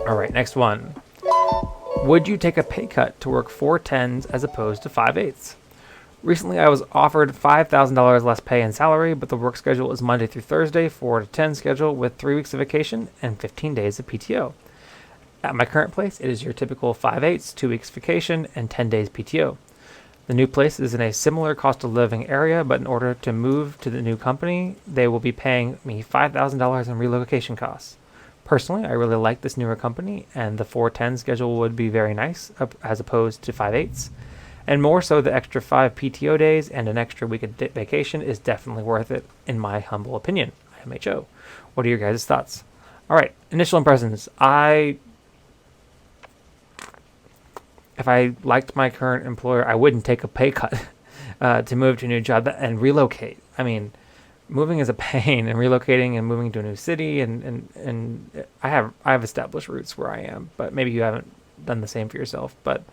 All right, next one. Would you take a pay cut to work 4 10s as opposed to 5 8s? Recently, I was offered $5,000 less pay and salary, but the work schedule is Monday through Thursday, 4 to 10 schedule with 3 weeks of vacation and 15 days of PTO. At my current place, it is your typical 5 8s, 2 weeks vacation, and 10 days PTO. The new place is in a similar cost of living area, but in order to move to the new company, they will be paying me $5,000 in relocation costs. Personally, I really like this newer company, and the 4 10 schedule would be very nice as opposed to 5 8s. And more so, the extra 5 PTO days and an extra week of vacation is definitely worth it, in my humble opinion. IMHO. What are your guys' thoughts? All right, initial impressions. If I liked my current employer, I wouldn't take a pay cut to move to a new job and relocate. I mean, moving is a pain, and relocating and moving to a new city, and I have established roots where I am, but maybe you haven't done the same for yourself, but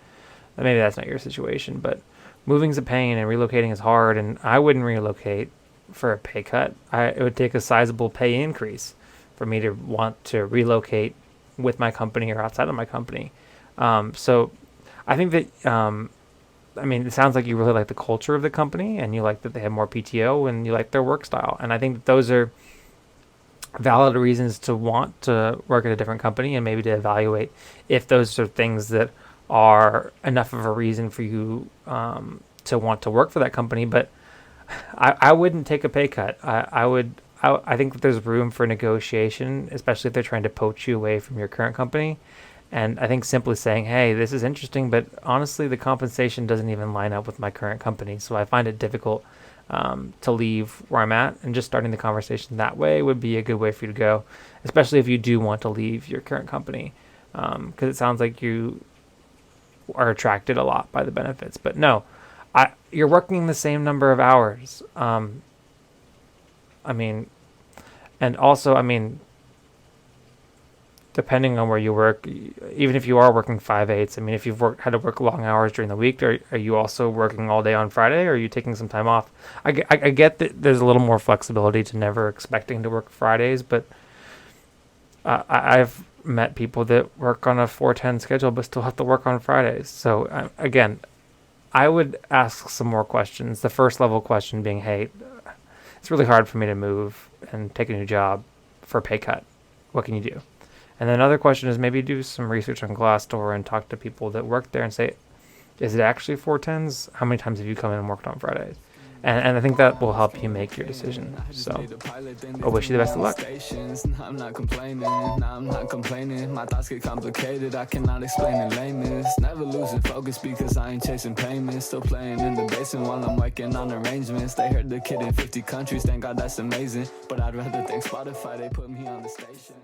maybe that's not your situation. But moving's a pain and relocating is hard, and I wouldn't relocate for a pay cut. It would take a sizable pay increase for me to want to relocate with my company or outside of my company. So I think that, it sounds like you really like the culture of the company, and you like that they have more PTO, and you like their work style. And I think that those are valid reasons to want to work at a different company, and maybe to evaluate if those are things that are enough of a reason for you to want to work for that company. But I wouldn't take a pay cut. I think that there's room for negotiation, especially if they're trying to poach you away from your current company. And I think simply saying, hey, this is interesting, but honestly, the compensation doesn't even line up with my current company. So I find it difficult to leave where I'm at. And just starting the conversation that way would be a good way for you to go, especially if you do want to leave your current company. Because it sounds like you are attracted a lot by the benefits. But no, you're working the same number of hours. Depending on where you work, even if you are working 5 8s, if you've had to work long hours during the week, are you also working all day on Friday, or are you taking some time off? I get that there's a little more flexibility to never expecting to work Fridays, but I've met people that work on a 4 10 schedule but still have to work on Fridays. So again, I would ask some more questions. The first level question being, hey, it's really hard for me to move and take a new job for a pay cut. What can you do? And then another question is maybe do some research on Glassdoor and talk to people that work there and say, is it actually 4 10s? How many times have you come in and worked on Fridays? And I think that will help you make your decision. So I wish you the best of luck. I'm not complaining. My thoughts get complicated. I cannot explain in lameness. Never losing focus because I ain't chasing payments. Still playing in the basement while I'm working on arrangements. They heard the kid in 50 countries. Thank God that's amazing. But I'd rather thank Spotify. They put me on the station.